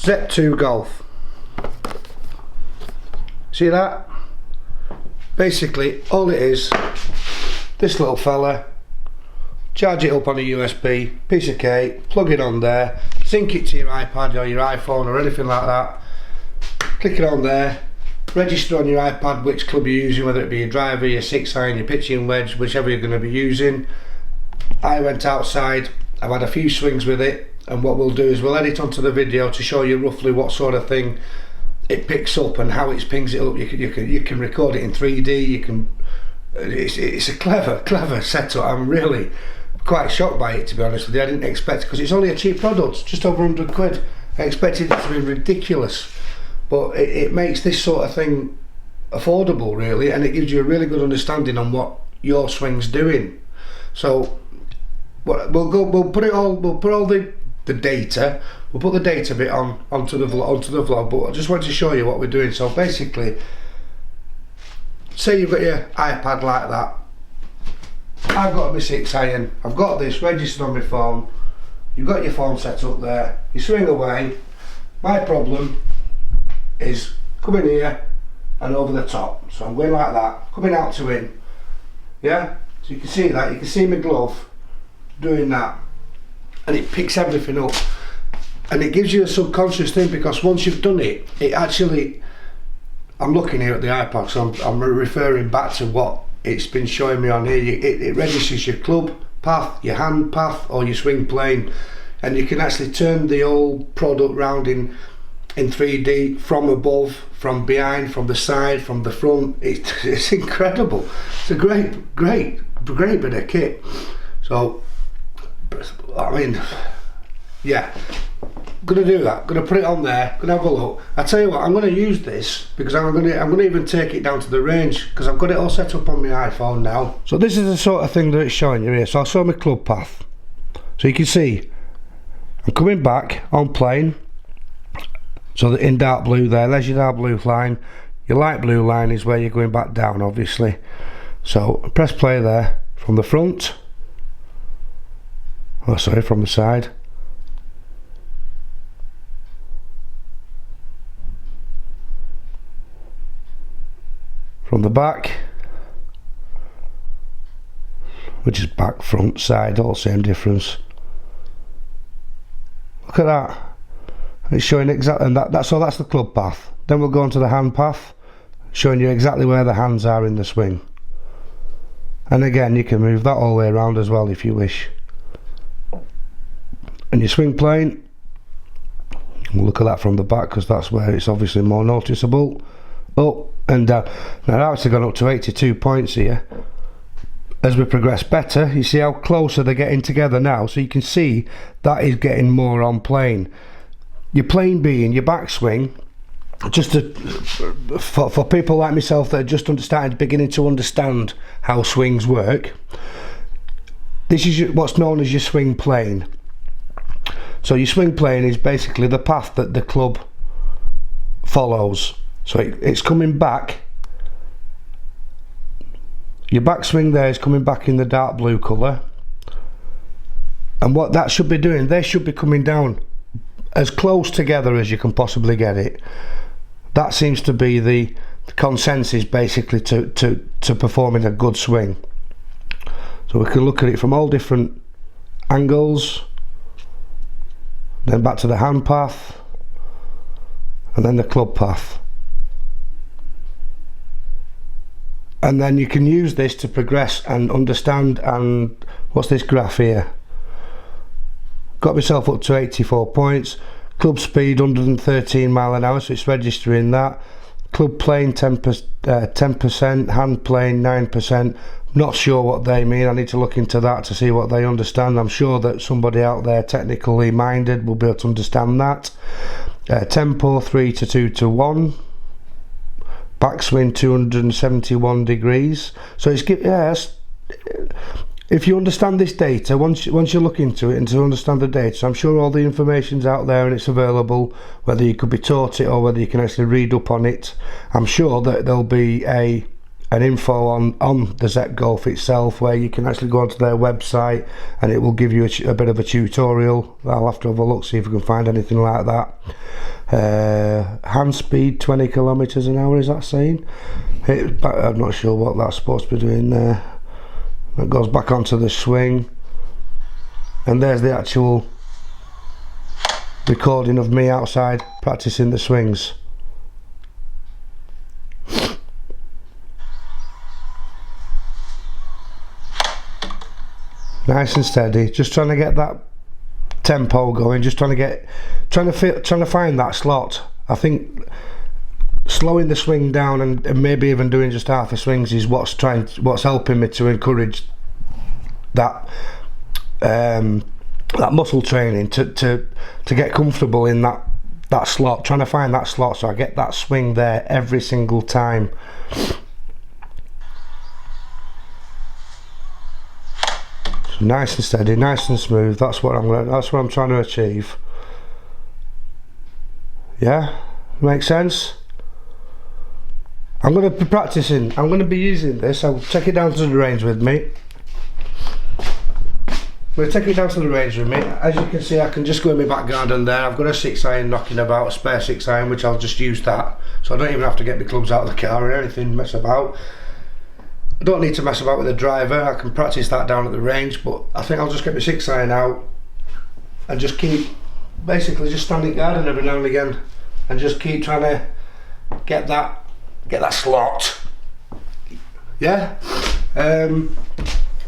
Zepp Golf. See that? Basically all it is, this little fella, charge it up on a USB, piece of cake, plug it on there, sync it to your iPad or your iPhone or anything like that, click it on there, register on your iPad which club you're using, whether it be your driver, your 6-iron, your pitching wedge, whichever you're going to be using. I went outside, I've had a few swings with it, and what we'll do is we'll edit onto the video to show you roughly what sort of thing it picks up and how it pings it up. You can record it in 3D. You can. It's a clever setup. I'm really quite shocked by it, to be honest with you. I didn't expect, because it's only a cheap product, just over 100 quid. I expected it to be ridiculous, but it makes this sort of thing affordable, really, and it gives you a really good understanding on what your swing's doing. So we'll put all the data. We'll put the data bit onto the vlog, but I just wanted to show you what we're doing. So basically, say you've got your iPad like that. I've got my 6-iron. I've got this registered on my phone. You've got your phone set up there. You swing away. My problem is coming here and over the top. So I'm going like that, coming out to in. Yeah. So you can see that. You can see my glove doing that, and it picks everything up, and it gives you a subconscious thing, because once you've done it, it actually, I'm looking here at the iPad, so I'm referring back to what it's been showing me on here. It registers your club path, your hand path, or your swing plane, and you can actually turn the whole product round in 3D, from above, from behind, from the side, from the front. It's incredible. It's a great bit of kit. So I mean, yeah, gonna do that. Gonna put it on there. Gonna have a look. I tell you what, I'm gonna use this because I'm gonna even take it down to the range, because I've got it all set up on my iPhone now. So this is the sort of thing that it's showing you here. So I'll show my club path. So you can see I'm coming back on plane. So in dark blue there's your dark blue line. Your light blue line is where you're going back down, obviously. So press play there from the front. Oh, sorry, from the side. From the back, which is back, front, side, all same difference. Look at that. It's showing exactly, and so that's the club path. Then we'll go on to the hand path, showing you exactly where the hands are in the swing. And again, you can move that all the way around as well if you wish. And your swing plane, we'll look at that from the back, because that's where it's obviously more noticeable. Up and down. Now I've actually gone up to 82 points here. As we progress better, you see how closer they're getting together now, so you can see that is getting more on plane. Your plane being your backswing, just for people like myself that are just beginning to understand how swings work, this is what's known as your swing plane. So your swing plane is basically the path that the club follows. So it's coming back. Your backswing there is coming back in the dark blue colour, and what that should be doing, they should be coming down as close together as you can possibly get it. That seems to be the consensus, basically, to performing a good swing. So we can look at it from all different angles. Then back to the hand path, and then the club path. And then you can use this to progress and understand. And what's this graph here? Got myself up to 84 points. Club speed 113 mile an hour, so it's registering that. Club plane 10%, hand plane 9%. Not sure what they mean. I need to look into that to see what they understand. I'm sure that somebody out there technically minded will be able to understand that. Tempo 3 to 2 to 1. Backswing 271 degrees. So it's if you understand this data, once you look into it and to understand the data, so I'm sure all the information's out there and it's available, whether you could be taught it or whether you can actually read up on it. I'm sure that there'll be a an info on the Zepp Golf itself, where you can actually go onto their website and it will give you a bit of a tutorial. I'll have to have a look, see if we can find anything like that. Hand speed 20 kilometers an hour, is that saying? I'm not sure what that's supposed to be doing there. It goes back onto the swing, and there's the actual recording of me outside practicing the swings. Nice and steady, just trying to get that tempo going, just trying to find that slot. I think slowing the swing down and maybe even doing just half a swings is what's helping me to encourage that that muscle training to get comfortable in that slot, trying to find that slot so I get that swing there every single time. So nice and steady, nice and smooth. That's what I'm trying to achieve. Yeah, makes sense. I'm going to be practicing. I'm going to be using this. I'll take it down to the range with me. I'm going to take it down to the range with me. As you can see, I can just go in my back garden there. I've got a 6-iron knocking about, a spare 6-iron, which I'll just use that. So I don't even have to get my clubs out of the car or anything, mess about. I don't need to mess about with the driver. I can practice that down at the range, but I think I'll just get my 6-iron out and just keep, basically just standing garden every now and again, and just keep trying to get that slot. Yeah.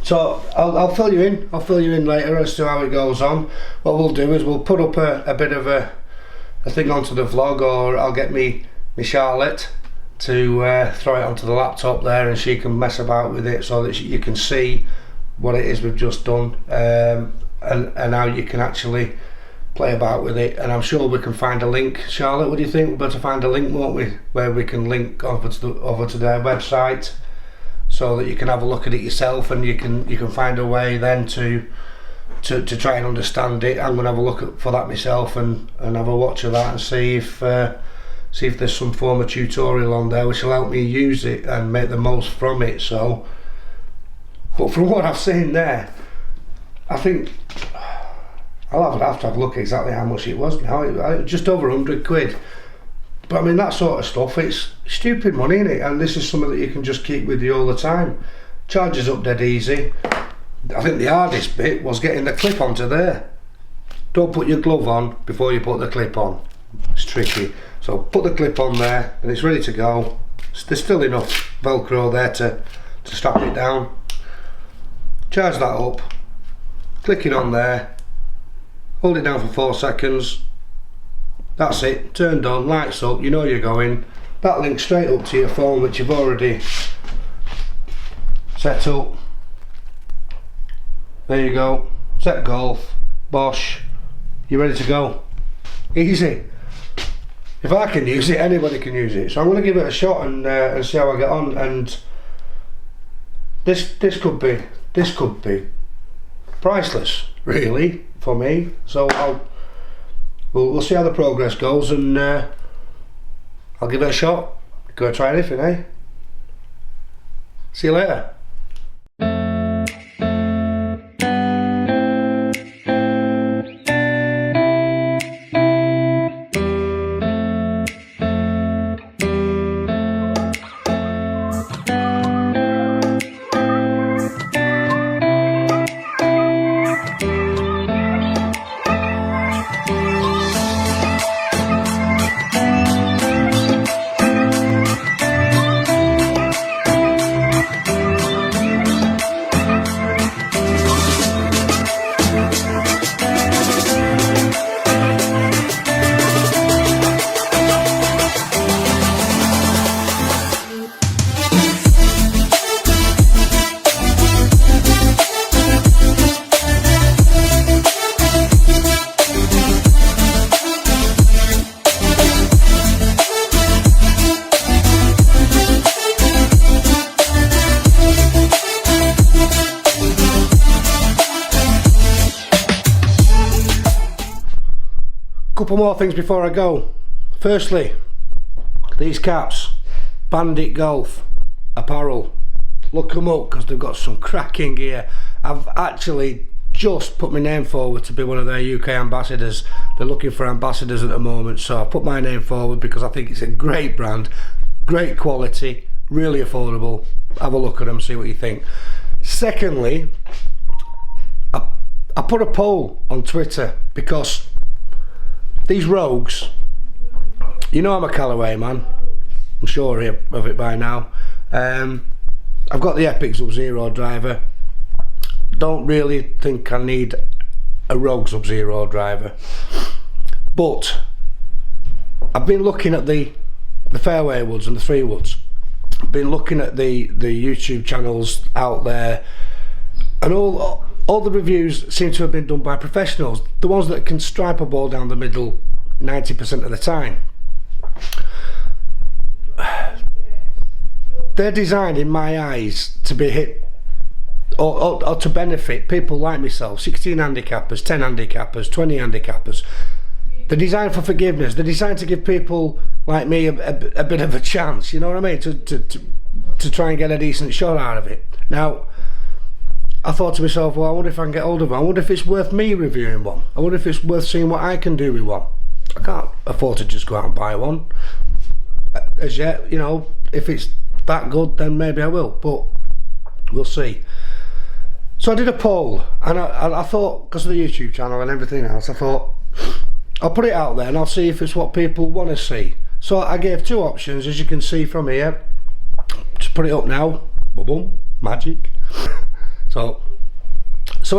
So I'll fill you in. I'll fill you in later as to how it goes on. What we'll do is we'll put up a bit of a thing onto the vlog, or I'll get me Charlotte to throw it onto the laptop there, and she can mess about with it so that you can see what it is we've just done, and how you can actually play about with it. And I'm sure we can find a link. Charlotte, what do you think? We're better find a link, won't we, where we can link over to their website, so that you can have a look at it yourself, and you can find a way then to try and understand it. I'm going to have a look for that myself and have a watch of that and see if there's some form of tutorial on there which will help me use it and make the most from it. So, but from what I've seen there, I think I'll have to have a look exactly how much it was now. Just over 100 quid. But I mean, that sort of stuff, it's stupid money, isn't it? And this is something that you can just keep with you all the time. Charges up dead easy. I think the hardest bit was getting the clip onto there. Don't put your glove on before you put the clip on. It's tricky. So put the clip on there and it's ready to go. There's still enough Velcro there to strap it down. Charge that up. Click it on there. Hold it down for 4 seconds. That's it, turned on, lights up, you know you're going. That links straight up to your phone, which you've already set up. There you go, Zepp Golf, Bosch, you're ready to go. Easy. If I can use it, anybody can use it. So I'm going to give it a shot and see how I get on. And this could be priceless, really, for me. So we'll see how the progress goes, and I'll give it a shot. Go try anything, eh? See you later. Couple more things before I go. Firstly, these caps, Bandit Golf. Apparel. Look them up because they've got some cracking gear. I've actually just put my name forward to be one of their UK ambassadors. They're looking for ambassadors at the moment, so I put my name forward because I think it's a great brand, great quality, really affordable. Have a look at them, see what you think. Secondly, I put a poll on Twitter because these Rogues, you know I'm a Callaway man, I'm sure of it by now. I've got the Epic Sub-Zero driver. Don't really think I need a Rogue Sub-Zero driver, but I've been looking at the fairway woods and the 3 woods. I've been looking at the YouTube channels out there, and all the reviews seem to have been done by professionals, the ones that can stripe a ball down the middle 90% of the time. They're designed, in my eyes, to be hit or to benefit people like myself, 16 handicappers, 10 handicappers, 20 handicappers. They're designed for forgiveness. They're designed to give people like me a bit of a chance, you know what I mean, to try and get a decent shot out of it. Now, I thought to myself, well, I wonder if I can get hold of one. I wonder if it's worth me reviewing one. I wonder if it's worth seeing what I can do with one. I can't afford to just go out and buy one as yet, you know. If it's that good, then maybe I will, but we'll see. So I did a poll, and I thought, because of the YouTube channel and everything else, I thought I'll put it out there and I'll see if it's what people want to see. So I gave 2 options, as you can see from here. Just put it up now. Boom, boom, magic. So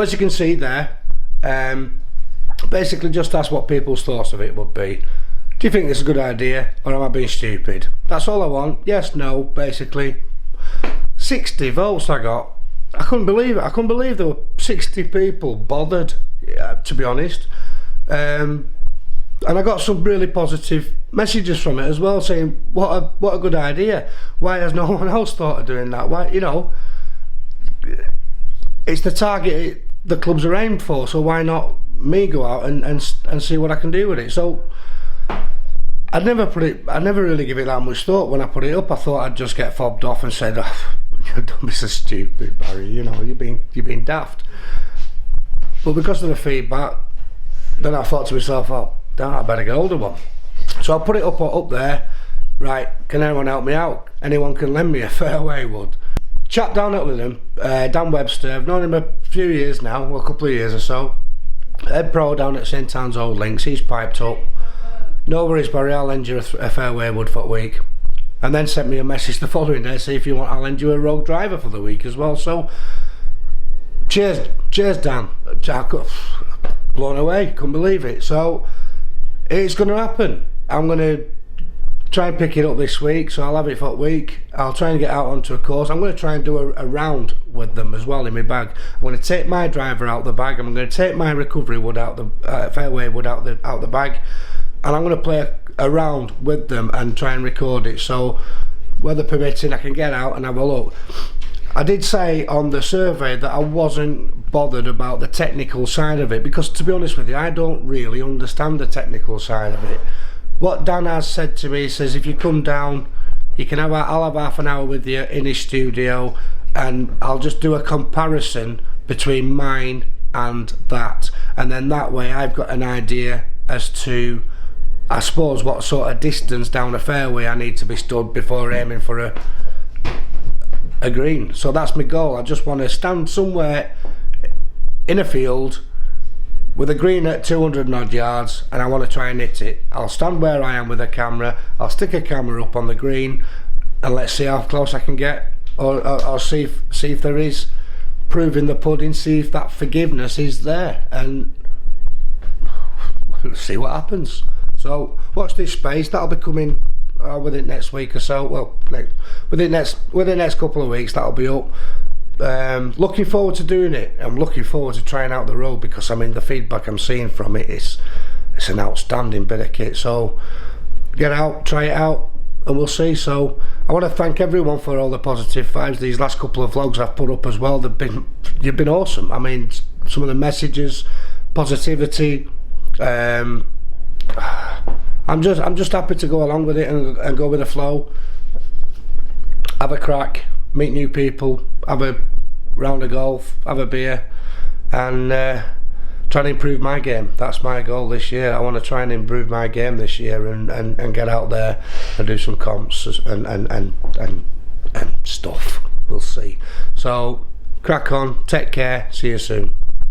as you can see there, basically just ask what people's thoughts of it would be. Do you think this is a good idea, or am I being stupid? That's all I want. Yes, no, basically. 60 votes I got. I couldn't believe it. I couldn't believe there were 60 people bothered, to be honest. And I got some really positive messages from it as well, saying what a good idea. Why has no one else thought of doing that? Why, you know, it's the target the clubs are aimed for, so why not me go out and see what I can do with it? So I never really give it that much thought when I put it up. I thought I'd just get fobbed off and said, oh, don't be so stupid, Barry, you know, you've been daft. But because of the feedback, then I thought to myself, oh, damn, I better get hold of one. So I put it up there. Right, can anyone help me out? Anyone can lend me a fairway wood? Chap down at with him, Dan Webster. I've known him a few years now, well, a couple of years or so. Head pro down at St Anne's Old Links. He's piped up. No worries, Barry, I'll lend you a fairway wood for a week. And then sent me a message the following day, see if you want, I'll lend you a Rogue driver for the week as well. So cheers Dan. Blown away, couldn't believe it. So it's going to happen. I'm going to try and pick it up this week, so I'll have it for a week. I'll try and get out onto a course. I'm going to try and do a round with them as well in my bag. I'm going to take my driver out the bag. I'm going to take my recovery wood out the fairway wood out the bag, and I'm going to play a round with them and try and record it. So weather permitting, I can get out and have a look. I did say on the survey that I wasn't bothered about the technical side of it, because to be honest with you, I don't really understand the technical side of it. What Dan has said to me, he says if you come down, you can I'll have half an hour with you in his studio, and I'll just do a comparison between mine and that, and then that way I've got an idea as to, I suppose, what sort of distance down a fairway I need to be stood before aiming for a green. So that's my goal. I just want to stand somewhere in a field with a green at 200 and odd yards, and I want to try and hit it. I'll stand where I am with a camera. I'll stick a camera up on the green, and let's see how close I can get, or see if there is proving the pudding, see if that forgiveness is there, and see what happens. So watch this space. That'll be coming within next week or so. Well, within the next couple of weeks, that'll be up. Looking forward to doing it. I'm looking forward to trying out the Rogue, because I mean the feedback I'm seeing from it is it's an outstanding bit of kit. So get out, try it out, and we'll see. So I want to thank everyone for all the positive vibes. These last couple of vlogs I've put up as well, you've been awesome. I mean, some of the messages, positivity. I'm just happy to go along with it and go with the flow. have a crack, meet new people, have a round of golf, have a beer, and try and improve my game. That's my goal this year. I want to try and improve my game this year and get out there and do some comps and stuff. We'll see. So crack on, take care, see you soon.